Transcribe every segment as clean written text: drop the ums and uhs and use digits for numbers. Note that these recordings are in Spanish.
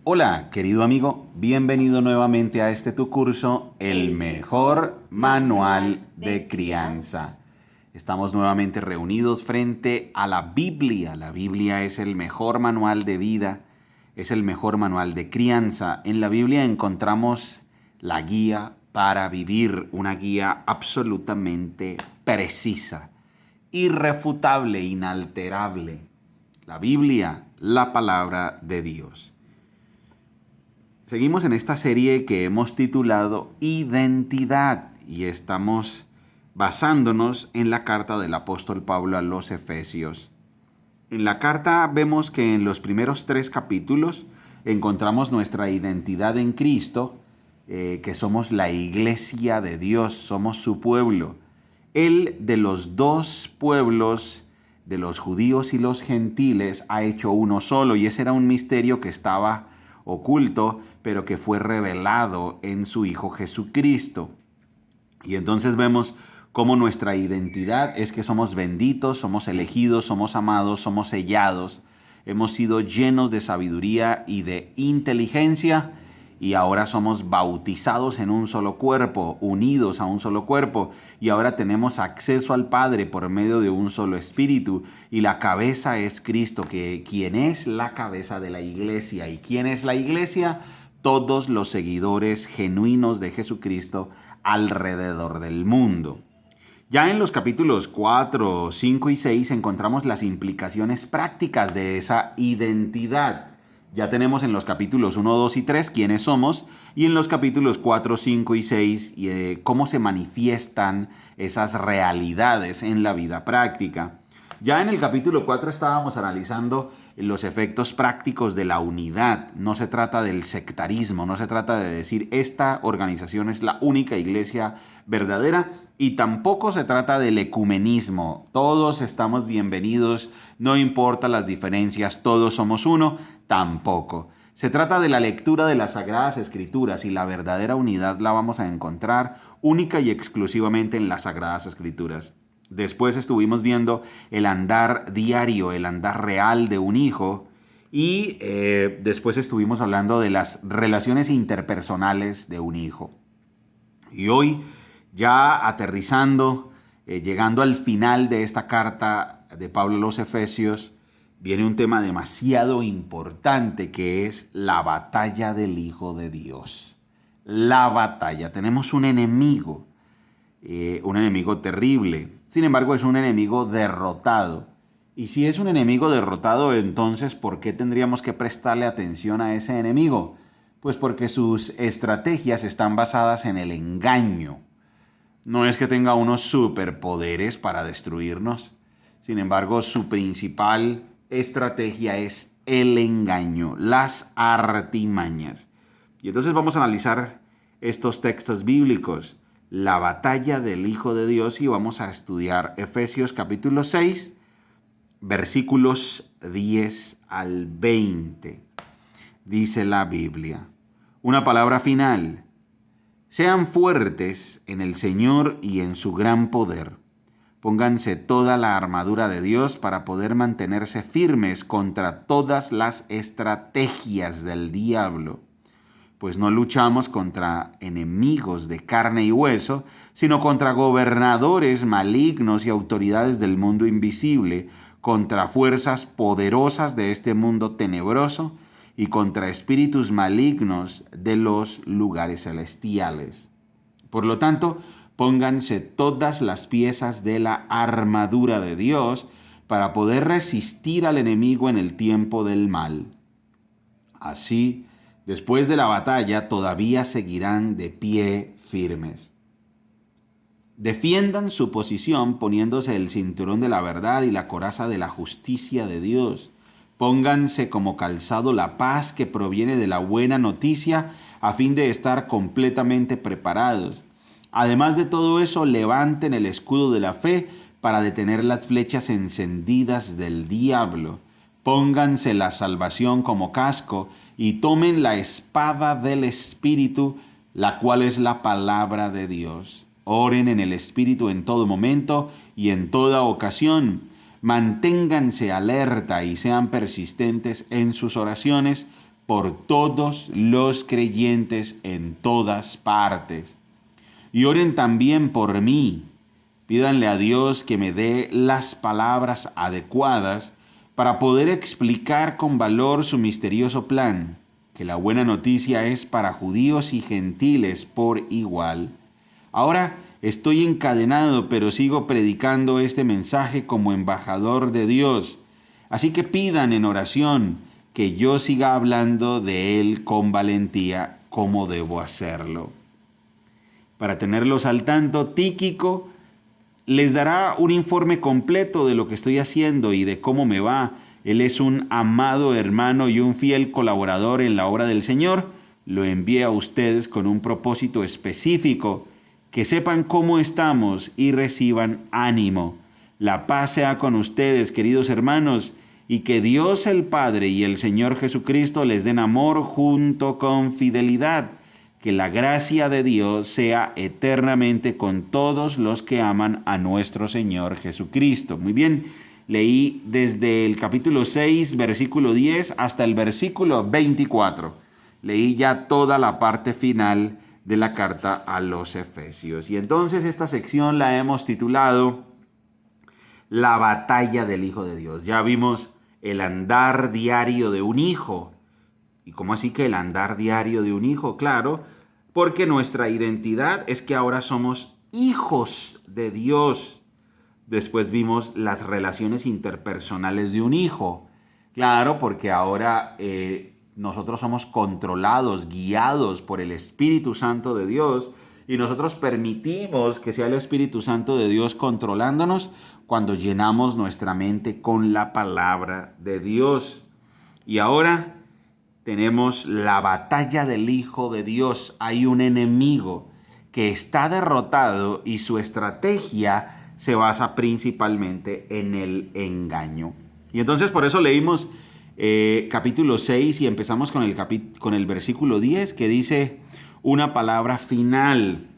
Hola, querido amigo, bienvenido nuevamente a este tu curso, El mejor manual de crianza. Estamos nuevamente reunidos frente a la Biblia. La Biblia es el mejor manual de vida, es el mejor manual de crianza. En la Biblia encontramos la guía para vivir, una guía absolutamente precisa, irrefutable, inalterable. La Biblia, la palabra de Dios. Seguimos en esta serie que hemos titulado Identidad y estamos basándonos en la carta del apóstol Pablo a los Efesios. En la carta vemos que en los primeros 3 capítulos encontramos nuestra identidad en Cristo, que somos la iglesia de Dios, somos su pueblo. Él de los 2 pueblos, de los judíos y los gentiles, ha hecho uno solo, y ese era un misterio que estaba oculto, pero que fue revelado en su Hijo Jesucristo. Y entonces vemos cómo nuestra identidad es que somos benditos, somos elegidos, somos amados, somos sellados, hemos sido llenos de sabiduría y de inteligencia, y ahora somos bautizados en un solo cuerpo, unidos a un solo cuerpo, y ahora tenemos acceso al Padre por medio de un solo espíritu, y la cabeza es Cristo, quien es la cabeza de la iglesia. ¿Y quién es la iglesia? Todos los seguidores genuinos de Jesucristo alrededor del mundo. Ya en los capítulos 4, 5 y 6 encontramos las implicaciones prácticas de esa identidad. Ya tenemos en los capítulos 1, 2 y 3 quiénes somos, y en los capítulos 4, 5 y 6 cómo se manifiestan esas realidades en la vida práctica. Ya en el capítulo 4 estábamos analizando los efectos prácticos de la unidad. No se trata del sectarismo, no se trata de decir esta organización es la única iglesia verdadera, y tampoco se trata del ecumenismo. Todos estamos bienvenidos, no importa las diferencias, todos somos uno. Tampoco. Se trata de la lectura de las Sagradas Escrituras, y la verdadera unidad la vamos a encontrar única y exclusivamente en las Sagradas Escrituras. Después estuvimos viendo el andar diario, el andar real de un hijo, y después estuvimos hablando de las relaciones interpersonales de un hijo. Y hoy, ya aterrizando, llegando al final de esta carta de Pablo a los Efesios, viene un tema demasiado importante, que es la batalla del Hijo de Dios. La batalla. Tenemos un enemigo terrible. Sin embargo, es un enemigo derrotado. Y si es un enemigo derrotado, entonces, ¿por qué tendríamos que prestarle atención a ese enemigo? Pues porque sus estrategias están basadas en el engaño. No es que tenga unos superpoderes para destruirnos. Sin embargo, su principal estrategia es el engaño, las artimañas. Y entonces vamos a analizar estos textos bíblicos, la batalla del Hijo de Dios, y vamos a estudiar Efesios capítulo 6, versículos 10 al 20. Dice la Biblia, una palabra final: sean fuertes en el Señor y en su gran poder. Pónganse toda la armadura de Dios para poder mantenerse firmes contra todas las estrategias del diablo. Pues no luchamos contra enemigos de carne y hueso, sino contra gobernadores malignos y autoridades del mundo invisible, contra fuerzas poderosas de este mundo tenebroso y contra espíritus malignos de los lugares celestiales. Por lo tanto, pónganse todas las piezas de la armadura de Dios para poder resistir al enemigo en el tiempo del mal. Así, después de la batalla, todavía seguirán de pie firmes. Defiendan su posición poniéndose el cinturón de la verdad y la coraza de la justicia de Dios. Pónganse como calzado la paz que proviene de la buena noticia, a fin de estar completamente preparados. Además de todo eso, levanten el escudo de la fe para detener las flechas encendidas del diablo. Pónganse la salvación como casco y tomen la espada del Espíritu, la cual es la palabra de Dios. Oren en el Espíritu en todo momento y en toda ocasión. Manténganse alerta y sean persistentes en sus oraciones por todos los creyentes en todas partes. Y oren también por mí. Pídanle a Dios que me dé las palabras adecuadas para poder explicar con valor su misterioso plan, que la buena noticia es para judíos y gentiles por igual. Ahora estoy encadenado, pero sigo predicando este mensaje como embajador de Dios. Así que pidan en oración que yo siga hablando de Él con valentía, como debo hacerlo. Para tenerlos al tanto, Tíquico les dará un informe completo de lo que estoy haciendo y de cómo me va. Él es un amado hermano y un fiel colaborador en la obra del Señor. Lo envié a ustedes con un propósito específico, que sepan cómo estamos y reciban ánimo. La paz sea con ustedes, queridos hermanos, y que Dios el Padre y el Señor Jesucristo les den amor junto con fidelidad. Que la gracia de Dios sea eternamente con todos los que aman a nuestro Señor Jesucristo. Muy bien, leí desde el capítulo 6, versículo 10 hasta el versículo 24. Leí ya toda la parte final de la carta a los Efesios. Y entonces esta sección la hemos titulado La batalla del Hijo de Dios. Ya vimos el andar diario de un hijo. ¿Y cómo así que el andar diario de un hijo? Claro, porque nuestra identidad es que ahora somos hijos de Dios. Después vimos las relaciones interpersonales de un hijo. Claro, porque ahora nosotros somos controlados, guiados por el Espíritu Santo de Dios, y nosotros permitimos que sea el Espíritu Santo de Dios controlándonos cuando llenamos nuestra mente con la palabra de Dios. Y ahora tenemos la batalla del Hijo de Dios. Hay un enemigo que está derrotado y su estrategia se basa principalmente en el engaño. Y entonces por eso leímos capítulo 6 y empezamos con el versículo 10 que dice una palabra final.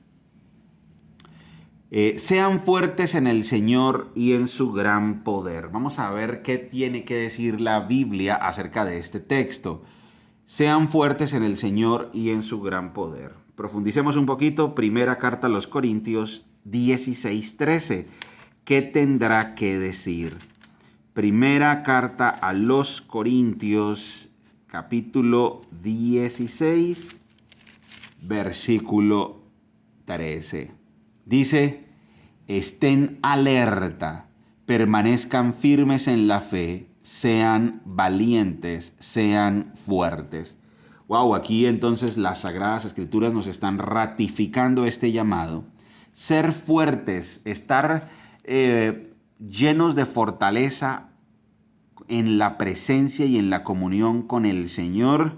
Sean fuertes en el Señor y en su gran poder. Vamos a ver qué tiene que decir la Biblia acerca de este texto. Sean fuertes en el Señor y en su gran poder. Profundicemos un poquito. Primera carta a los Corintios 16:13. ¿Qué tendrá que decir? Primera carta a los Corintios, capítulo 16, versículo 13. Dice, estén alerta, permanezcan firmes en la fe, sean valientes, sean fuertes. Wow, aquí entonces las Sagradas Escrituras nos están ratificando este llamado. Ser fuertes, estar llenos de fortaleza en la presencia y en la comunión con el Señor.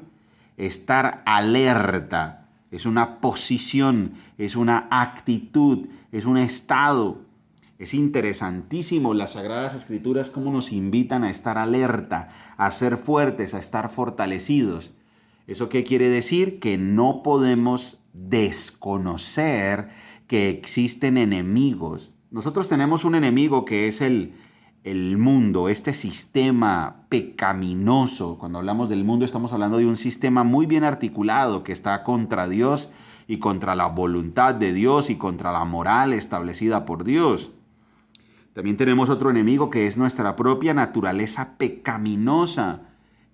Estar alerta es una posición, es una actitud, es un estado. Es interesantísimo las Sagradas Escrituras cómo nos invitan a estar alerta, a ser fuertes, a estar fortalecidos. ¿Eso qué quiere decir? Que no podemos desconocer que existen enemigos. Nosotros tenemos un enemigo que es el mundo, este sistema pecaminoso. Cuando hablamos del mundo estamos hablando de un sistema muy bien articulado que está contra Dios y contra la voluntad de Dios y contra la moral establecida por Dios. También tenemos otro enemigo que es nuestra propia naturaleza pecaminosa,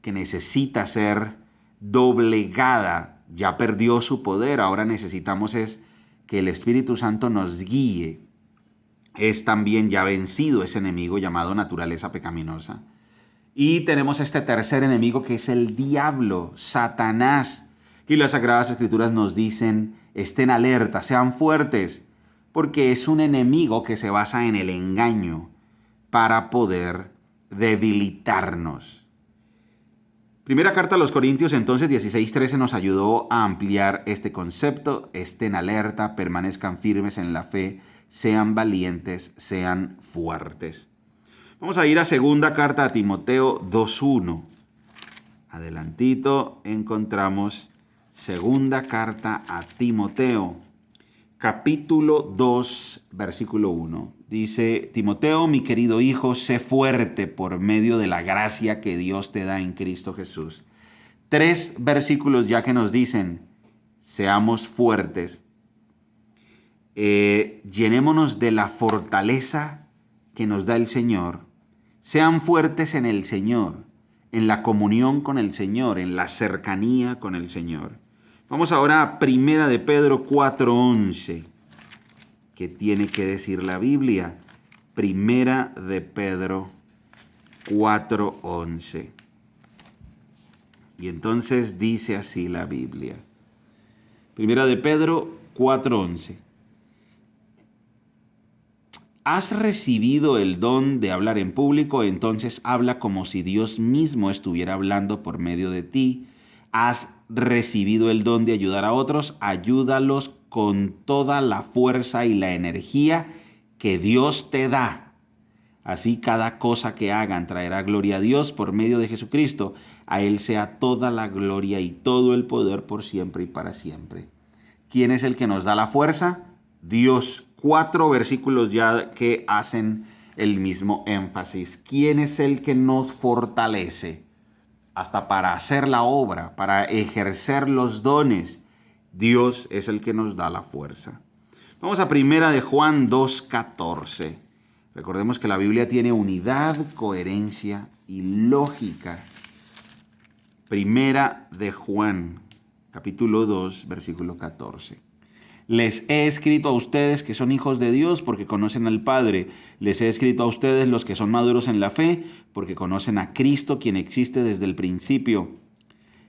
que necesita ser doblegada. Ya perdió su poder, ahora necesitamos es que el Espíritu Santo nos guíe. Es también ya vencido ese enemigo llamado naturaleza pecaminosa. Y tenemos este tercer enemigo que es el diablo, Satanás. Y las Sagradas Escrituras nos dicen, estén alerta, sean fuertes, porque es un enemigo que se basa en el engaño para poder debilitarnos. Primera carta a los Corintios, entonces 16:13 nos ayudó a ampliar este concepto. Estén alerta, permanezcan firmes en la fe, sean valientes, sean fuertes. Vamos a ir a segunda carta a Timoteo 2:1. Adelantito encontramos segunda carta a Timoteo, capítulo 2, versículo 1. Dice, Timoteo, mi querido hijo, sé fuerte por medio de la gracia que Dios te da en Cristo Jesús. 3 versículos ya que nos dicen, seamos fuertes, llenémonos de la fortaleza que nos da el Señor. Sean fuertes en el Señor, en la comunión con el Señor, en la cercanía con el Señor. Vamos ahora a Primera de Pedro 4:11. ¿Qué tiene que decir la Biblia? Primera de Pedro 4:11. Y entonces dice así la Biblia. Primera de Pedro 4:11. ¿Has recibido el don de hablar en público? Entonces habla como si Dios mismo estuviera hablando por medio de ti. ¿Has recibido el don de ayudar a otros? Ayúdalos con toda la fuerza y la energía que Dios te da. Así cada cosa que hagan traerá gloria a Dios por medio de Jesucristo. A Él sea toda la gloria y todo el poder por siempre y para siempre. ¿Quién es el que nos da la fuerza? Dios. 4 versículos ya que hacen el mismo énfasis. ¿Quién es el que nos fortalece? Hasta para hacer la obra, para ejercer los dones. Dios es el que nos da la fuerza. Vamos a Primera de Juan 2:14. Recordemos que la Biblia tiene unidad, coherencia y lógica. Primera de Juan, capítulo 2, versículo 14. Les he escrito a ustedes que son hijos de Dios porque conocen al Padre. Les he escrito a ustedes los que son maduros en la fe porque conocen a Cristo, quien existe desde el principio.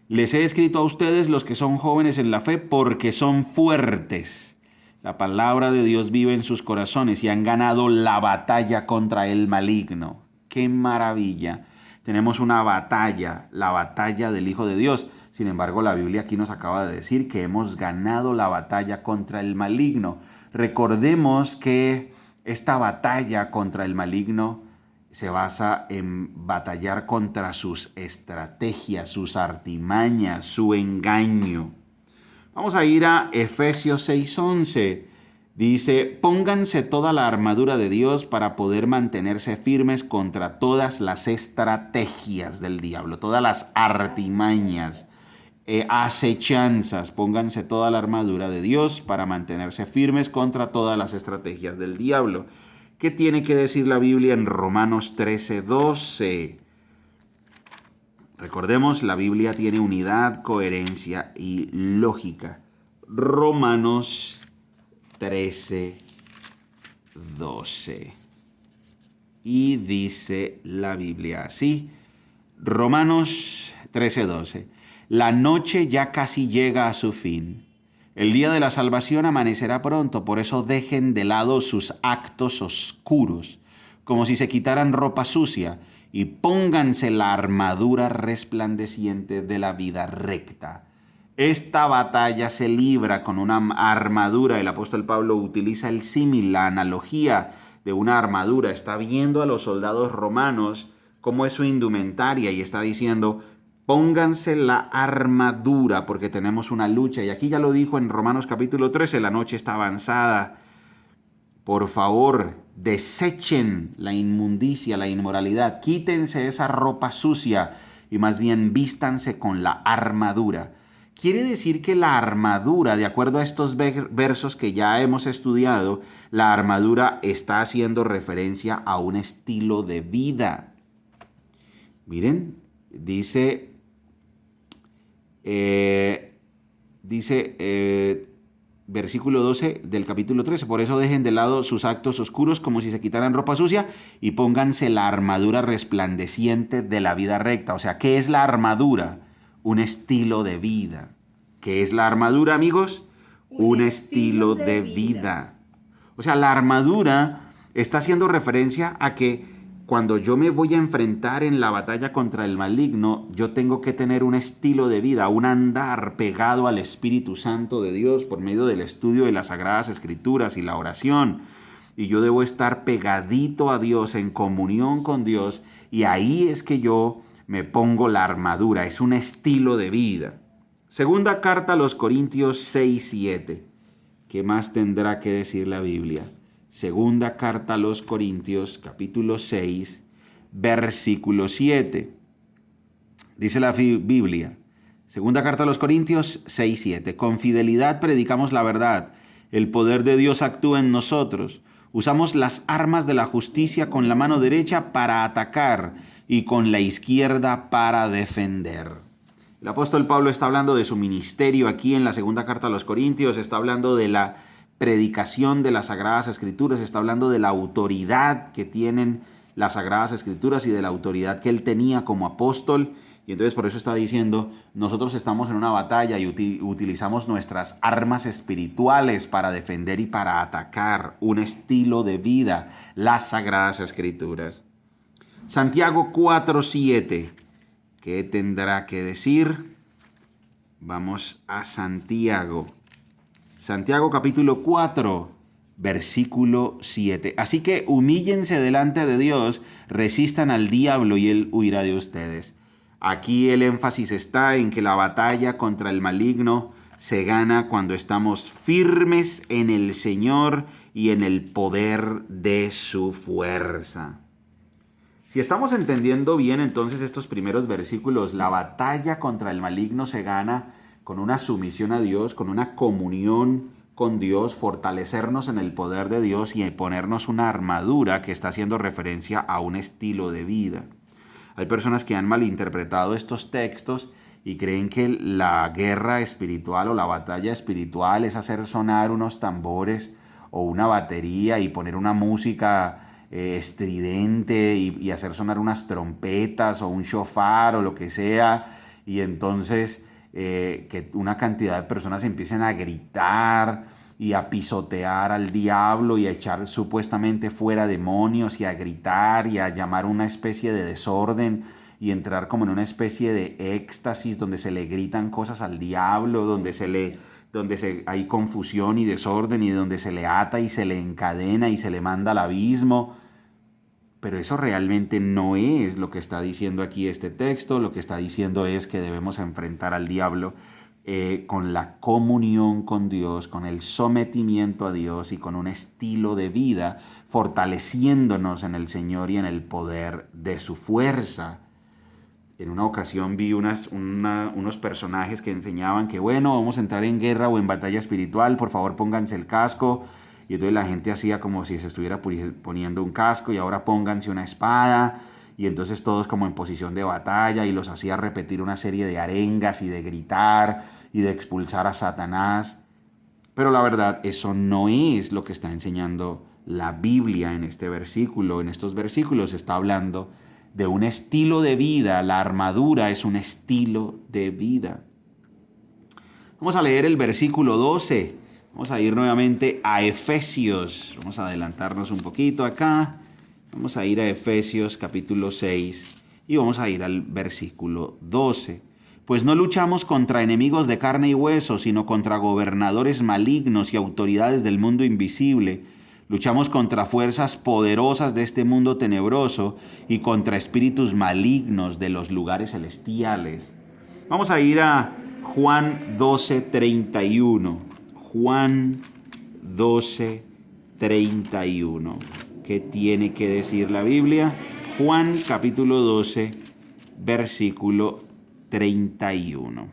Les he escrito a ustedes los que son jóvenes en la fe porque son fuertes. La palabra de Dios vive en sus corazones y han ganado la batalla contra el maligno. ¡Qué maravilla! Tenemos una batalla, la batalla del Hijo de Dios. Sin embargo, la Biblia aquí nos acaba de decir que hemos ganado la batalla contra el maligno. Recordemos que esta batalla contra el maligno se basa en batallar contra sus estrategias, sus artimañas, su engaño. Vamos a ir a Efesios 6:11. Dice, pónganse toda la armadura de Dios para poder mantenerse firmes contra todas las estrategias del diablo, todas las artimañas, acechanzas. Pónganse toda la armadura de Dios para mantenerse firmes contra todas las estrategias del diablo. ¿Qué tiene que decir la Biblia en Romanos 13:12? Recordemos, la Biblia tiene unidad, coherencia y lógica. Romanos 13:12. Y dice la Biblia así. Romanos 13:12. La noche ya casi llega a su fin. El día de la salvación amanecerá pronto, por eso dejen de lado sus actos oscuros, como si se quitaran ropa sucia, y pónganse la armadura resplandeciente de la vida recta. Esta batalla se libra con una armadura. El apóstol Pablo utiliza el símil, la analogía de una armadura. Está viendo a los soldados romanos cómo es su indumentaria y está diciendo, pónganse la armadura porque tenemos una lucha. Y aquí ya lo dijo en Romanos capítulo 13, la noche está avanzada. Por favor, desechen la inmundicia, la inmoralidad. Quítense esa ropa sucia y más bien vístanse con la armadura. Quiere decir que la armadura, de acuerdo a estos versos que ya hemos estudiado, la armadura está haciendo referencia a un estilo de vida. Miren, dice versículo 12 del capítulo 13, por eso dejen de lado sus actos oscuros como si se quitaran ropa sucia y pónganse la armadura resplandeciente de la vida recta. O sea, ¿qué es la armadura? Un estilo de vida. ¿Qué es la armadura, amigos? Un estilo de vida. O sea, la armadura está haciendo referencia a que cuando yo me voy a enfrentar en la batalla contra el maligno, yo tengo que tener un estilo de vida, un andar pegado al Espíritu Santo de Dios por medio del estudio de las Sagradas Escrituras y la oración. Y yo debo estar pegadito a Dios, en comunión con Dios, y ahí es que yo me pongo la armadura. Es un estilo de vida. Segunda carta a los Corintios 6:7. ¿Qué más tendrá que decir la Biblia? Segunda carta a los Corintios, capítulo 6, versículo 7. Dice la Biblia, Segunda carta a los Corintios 6:7. Con fidelidad predicamos la verdad. El poder de Dios actúa en nosotros. Usamos las armas de la justicia con la mano derecha para atacar y con la izquierda para defender. El apóstol Pablo está hablando de su ministerio aquí en la segunda carta a los Corintios, está hablando de la predicación de las Sagradas Escrituras, está hablando de la autoridad que tienen las Sagradas Escrituras y de la autoridad que él tenía como apóstol. Y entonces por eso está diciendo, nosotros estamos en una batalla y utilizamos nuestras armas espirituales para defender y para atacar un estilo de vida, las Sagradas Escrituras. Santiago 4:7. ¿Qué tendrá que decir? Vamos a Santiago. Santiago capítulo 4, versículo 7. Así que humíllense delante de Dios, resistan al diablo y él huirá de ustedes. Aquí el énfasis está en que la batalla contra el maligno se gana cuando estamos firmes en el Señor y en el poder de su fuerza. Si estamos entendiendo bien entonces estos primeros versículos, la batalla contra el maligno se gana con una sumisión a Dios, con una comunión con Dios, fortalecernos en el poder de Dios y ponernos una armadura que está haciendo referencia a un estilo de vida. Hay personas que han malinterpretado estos textos y creen que la guerra espiritual o la batalla espiritual es hacer sonar unos tambores o una batería y poner una música estridente y hacer sonar unas trompetas o un shofar o lo que sea, y entonces que una cantidad de personas empiecen a gritar y a pisotear al diablo y a echar supuestamente fuera demonios y a gritar y a llamar una especie de desorden y entrar como en una especie de éxtasis donde se le gritan cosas al diablo, donde hay confusión y desorden y donde se le ata y se le encadena y se le manda al abismo. Pero eso realmente no es lo que está diciendo aquí este texto. Lo que está diciendo es que debemos enfrentar al diablo con la comunión con Dios, con el sometimiento a Dios y con un estilo de vida, fortaleciéndonos en el Señor y en el poder de su fuerza. En una ocasión vi unos personajes que enseñaban que, bueno, vamos a entrar en guerra o en batalla espiritual, por favor pónganse el casco. Y entonces la gente hacía como si se estuviera poniendo un casco y ahora pónganse una espada. Y entonces todos como en posición de batalla y los hacía repetir una serie de arengas y de gritar y de expulsar a Satanás. Pero la verdad, eso no es lo que está enseñando la Biblia en este versículo. En estos versículos está hablando de un estilo de vida. La armadura es un estilo de vida. Vamos a leer el versículo 12. Vamos a ir nuevamente a Efesios. Vamos a adelantarnos un poquito acá. Vamos a ir a Efesios capítulo 6 y vamos a ir al versículo 12. Pues no luchamos contra enemigos de carne y hueso, sino contra gobernadores malignos y autoridades del mundo invisible. Luchamos contra fuerzas poderosas de este mundo tenebroso y contra espíritus malignos de los lugares celestiales. Vamos a ir a Juan 12:31. Juan 12:31. ¿Qué tiene que decir la Biblia? Juan capítulo 12, versículo 31.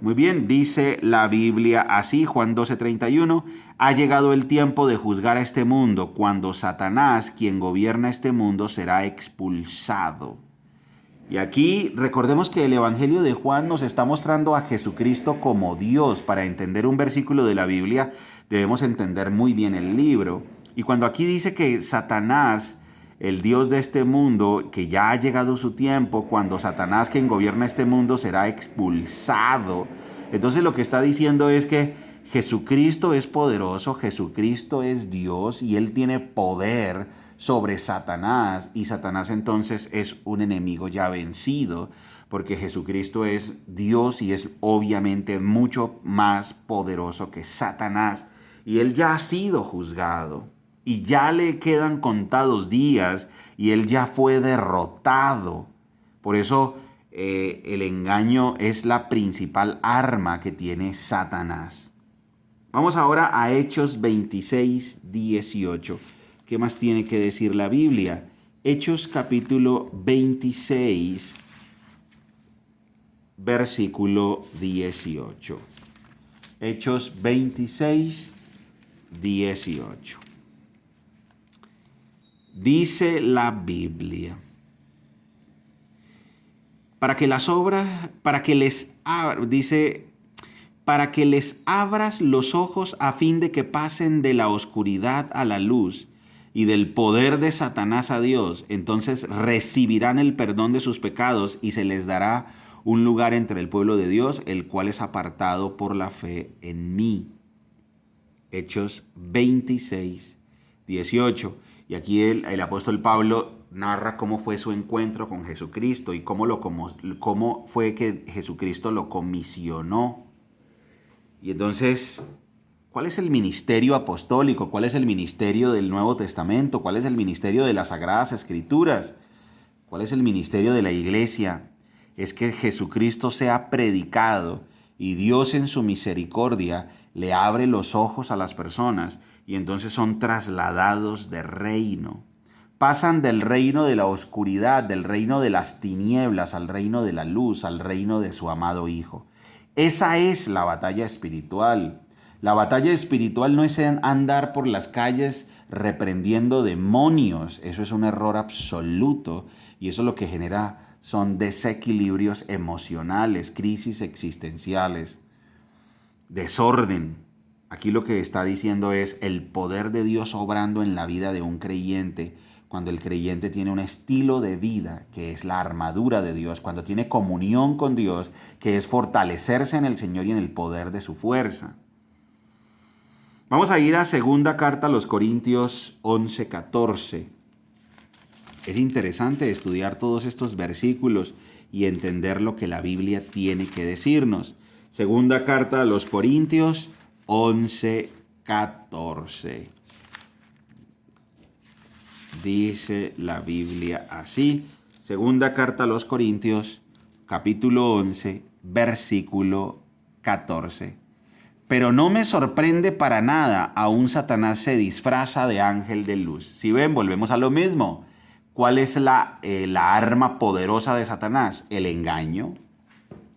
Muy bien, dice la Biblia así, Juan 12:31. Ha llegado el tiempo de juzgar a este mundo, cuando Satanás, quien gobierna este mundo, será expulsado. Y aquí recordemos que el Evangelio de Juan nos está mostrando a Jesucristo como Dios. Para entender un versículo de la Biblia debemos entender muy bien el libro. Y cuando aquí dice que Satanás, el Dios de este mundo, que ya ha llegado su tiempo, cuando Satanás, quien gobierna este mundo, será expulsado, entonces lo que está diciendo es que Jesucristo es poderoso, Jesucristo es Dios y Él tiene poder sobre Satanás, y Satanás entonces es un enemigo ya vencido, porque Jesucristo es Dios y es obviamente mucho más poderoso que Satanás, y Él ya ha sido juzgado. Y ya le quedan contados días y él ya fue derrotado. Por eso el engaño es la principal arma que tiene Satanás. Vamos ahora a Hechos 26:18. ¿Qué más tiene que decir la Biblia? Hechos capítulo 26, versículo 18. Hechos 26, 18. Dice la Biblia: para que les abras los ojos a fin de que pasen de la oscuridad a la luz y del poder de Satanás a Dios, entonces recibirán el perdón de sus pecados y se les dará un lugar entre el pueblo de Dios, el cual es apartado por la fe en mí. Hechos 26, 18. Y aquí el apóstol Pablo narra cómo fue su encuentro con Jesucristo y cómo fue que Jesucristo lo comisionó. Y entonces, ¿cuál es el ministerio apostólico? ¿Cuál es el ministerio del Nuevo Testamento? ¿Cuál es el ministerio de las Sagradas Escrituras? ¿Cuál es el ministerio de la iglesia? Es que Jesucristo sea predicado y Dios en su misericordia le abre los ojos a las personas y entonces son trasladados de reino. Pasan del reino de la oscuridad, del reino de las tinieblas, al reino de la luz, al reino de su amado Hijo. Esa es la batalla espiritual. La batalla espiritual no es andar por las calles reprendiendo demonios. Eso es un error absoluto y eso lo que genera son desequilibrios emocionales, crisis existenciales, desorden. Aquí lo que está diciendo es el poder de Dios obrando en la vida de un creyente, cuando el creyente tiene un estilo de vida que es la armadura de Dios, cuando tiene comunión con Dios, que es fortalecerse en el Señor y en el poder de su fuerza. Vamos a ir a segunda carta a los Corintios 11:14. Es interesante estudiar todos estos versículos y entender lo que la Biblia tiene que decirnos. Segunda carta a los Corintios 11:14. Dice la Biblia así. Segunda carta a los Corintios, capítulo 11, versículo 14. Pero no me sorprende para nada, aún Satanás se disfraza de ángel de luz. Si ven, volvemos a lo mismo. ¿Cuál es la arma poderosa de Satanás? El engaño.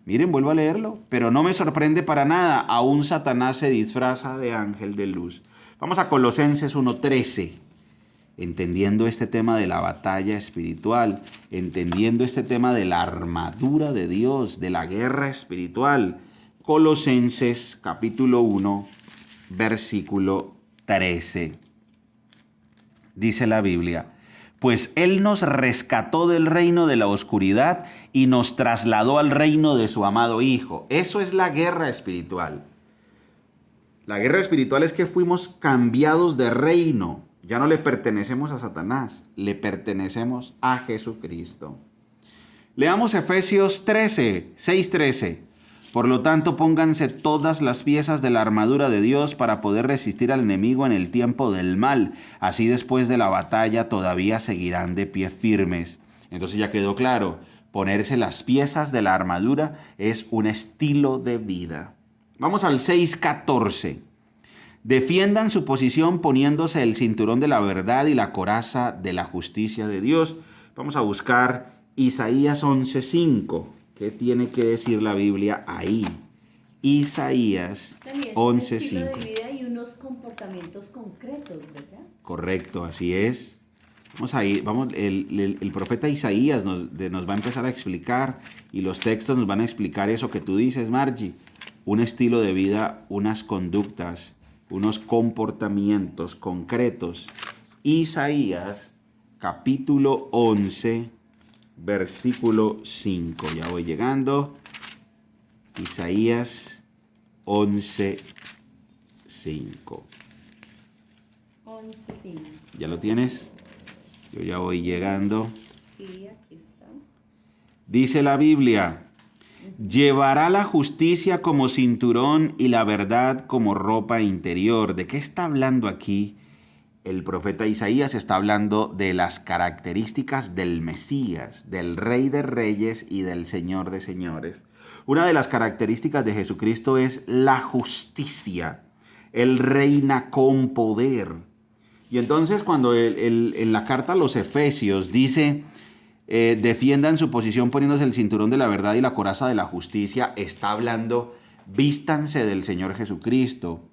Miren, vuelvo a leerlo. Pero no me sorprende para nada, aún Satanás se disfraza de ángel de luz. Vamos a Colosenses 1:13. Entendiendo este tema de la batalla espiritual, entendiendo este tema de la armadura de Dios, de la guerra espiritual. Colosenses capítulo 1, versículo 13. Dice la Biblia: pues Él nos rescató del reino de la oscuridad y nos trasladó al reino de su amado Hijo. Eso es la guerra espiritual. La guerra espiritual es que fuimos cambiados de reino. Ya no le pertenecemos a Satanás, le pertenecemos a Jesucristo. Leamos Efesios 6:13. Por lo tanto, pónganse todas las piezas de la armadura de Dios para poder resistir al enemigo en el tiempo del mal. Así después de la batalla todavía seguirán de pie firmes. Entonces ya quedó claro, ponerse las piezas de la armadura es un estilo de vida. Vamos al 6:14. Defiendan su posición poniéndose el cinturón de la verdad y la coraza de la justicia de Dios. Vamos a buscar Isaías 11:5. ¿Qué tiene que decir la Biblia ahí? Isaías 11:5. Estilo de vida y unos comportamientos concretos, ¿verdad? Correcto, así es. El profeta Isaías nos va a empezar a explicar y los textos nos van a explicar eso que tú dices, Margie. Un estilo de vida, unas conductas, unos comportamientos concretos. Isaías capítulo 11, versículo 5. Ya voy llegando. Isaías 11:5. 11:5. ¿Ya lo tienes? Yo ya voy llegando. Sí, aquí está. Dice la Biblia: llevará la justicia como cinturón y la verdad como ropa interior. ¿De qué está hablando aquí el profeta Isaías? Está hablando de las características del Mesías, del Rey de Reyes y del Señor de Señores. Una de las características de Jesucristo es la justicia. Él reina con poder. Y entonces cuando en la carta a los Efesios dice: defiendan su posición poniéndose el cinturón de la verdad y la coraza de la justicia, está hablando, vístanse del Señor Jesucristo.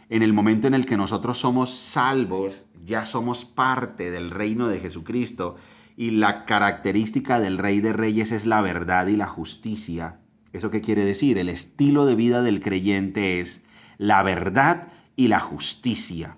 En el momento en el que nosotros somos salvos, ya somos parte del reino de Jesucristo, y la característica del Rey de Reyes es la verdad y la justicia. ¿Eso qué quiere decir? El estilo de vida del creyente es la verdad y la justicia.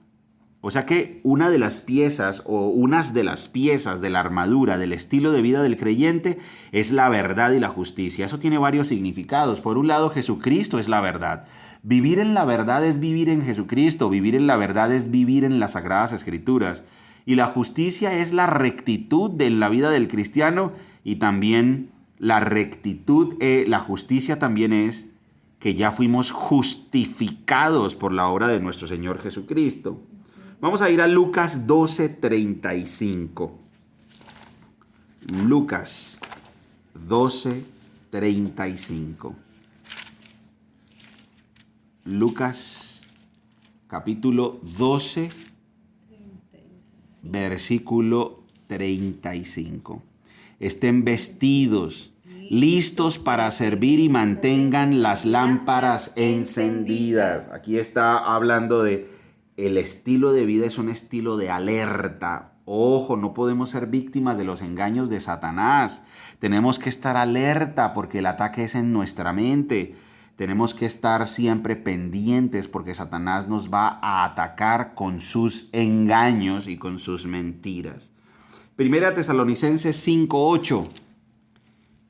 O sea que una de las piezas o unas de las piezas de la armadura del estilo de vida del creyente es la verdad y la justicia. Eso tiene varios significados. Por un lado, Jesucristo es la verdad. Vivir en la verdad es vivir en Jesucristo. Vivir en la verdad es vivir en las Sagradas Escrituras. Y la justicia es la rectitud de la vida del cristiano, y también la rectitud, la justicia también es que ya fuimos justificados por la obra de nuestro Señor Jesucristo. Vamos a ir a Lucas 12:35. Lucas 12:35. Lucas capítulo 12, versículo 35. Estén vestidos, listos para servir y mantengan las lámparas encendidas. Aquí está hablando de el estilo de vida, es un estilo de alerta. Ojo, no podemos ser víctimas de los engaños de Satanás. Tenemos que estar alerta porque el ataque es en nuestra mente. Tenemos que estar siempre pendientes porque Satanás nos va a atacar con sus engaños y con sus mentiras. Primera Tesalonicenses 5:8.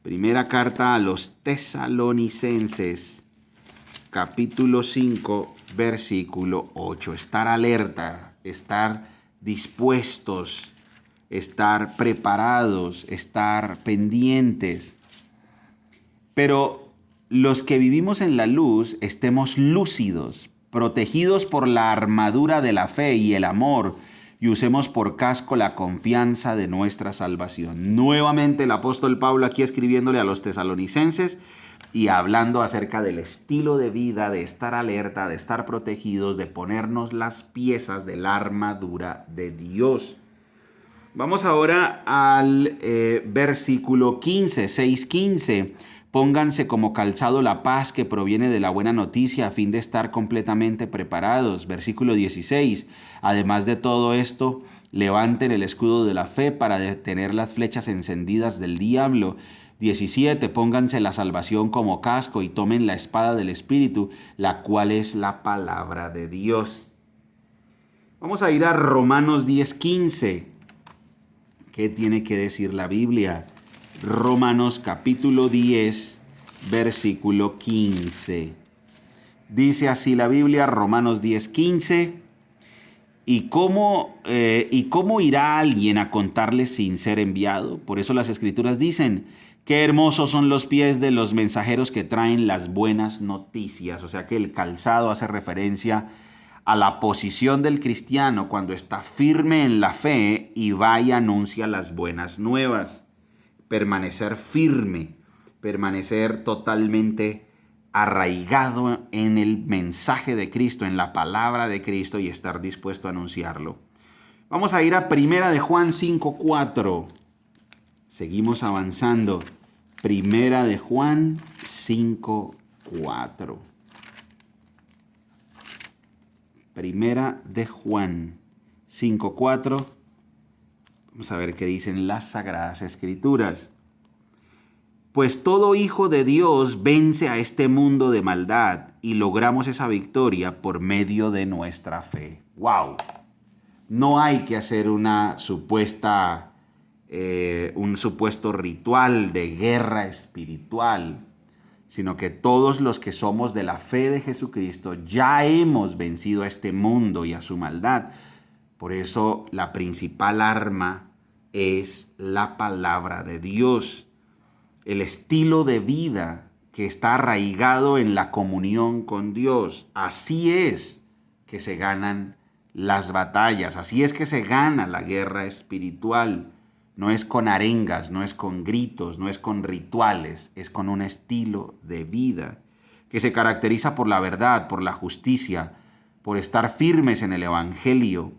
Primera carta a los Tesalonicenses, capítulo 5, versículo 8. Estar alerta, estar dispuestos, estar preparados, estar pendientes. Pero los que vivimos en la luz estemos lúcidos, protegidos por la armadura de la fe y el amor, y usemos por casco la confianza de nuestra salvación. Nuevamente el apóstol Pablo aquí escribiéndole a los tesalonicenses y hablando acerca del estilo de vida, de estar alerta, de estar protegidos, de ponernos las piezas de la armadura de Dios. Vamos ahora al versículo 15, 6:15. Pónganse como calzado la paz que proviene de la buena noticia a fin de estar completamente preparados. Versículo 16. Además de todo esto, levanten el escudo de la fe para detener las flechas encendidas del diablo. 17. Pónganse la salvación como casco y tomen la espada del Espíritu, la cual es la palabra de Dios. Vamos a ir a Romanos 10:15. ¿Qué tiene que decir la Biblia? Romanos capítulo 10, versículo 15. Dice así la Biblia, Romanos 10:15. ¿Y cómo irá alguien a contarles sin ser enviado? Por eso las Escrituras dicen, qué hermosos son los pies de los mensajeros que traen las buenas noticias. O sea que el calzado hace referencia a la posición del cristiano cuando está firme en la fe y va y anuncia las buenas nuevas. Permanecer firme, permanecer totalmente arraigado en el mensaje de Cristo, en la palabra de Cristo, y estar dispuesto a anunciarlo. Vamos a ir a Primera de Juan 5:4. Seguimos avanzando. Primera de Juan 5:4. Primera de Juan 5:4. Vamos a ver qué dicen las Sagradas Escrituras. Pues todo hijo de Dios vence a este mundo de maldad y logramos esa victoria por medio de nuestra fe. ¡Wow! No hay que hacer un supuesto ritual de guerra espiritual, sino que todos los que somos de la fe de Jesucristo ya hemos vencido a este mundo y a su maldad. Por eso la principal arma es la palabra de Dios, el estilo de vida que está arraigado en la comunión con Dios. Así es que se ganan las batallas, así es que se gana la guerra espiritual. No es con arengas, no es con gritos, no es con rituales, es con un estilo de vida que se caracteriza por la verdad, por la justicia, por estar firmes en el Evangelio,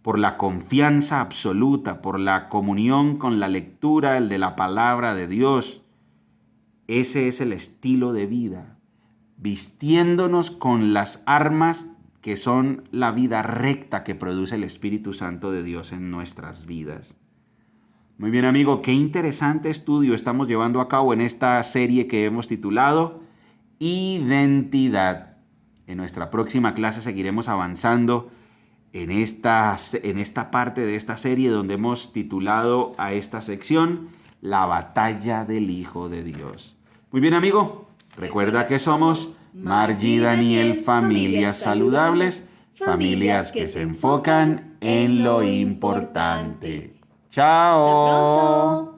por la confianza absoluta, por la comunión con la lectura de la palabra de Dios. Ese es el estilo de vida, vistiéndonos con las armas que son la vida recta que produce el Espíritu Santo de Dios en nuestras vidas. Muy bien, amigo, qué interesante estudio estamos llevando a cabo en esta serie que hemos titulado Identidad. En nuestra próxima clase seguiremos avanzando en esta parte de esta serie donde hemos titulado a esta sección La batalla del Hijo de Dios. Muy bien, amigo, recuerda que somos Margie y Daniel, familias saludables, familias que se enfocan en lo importante. ¡Chao! Hasta pronto.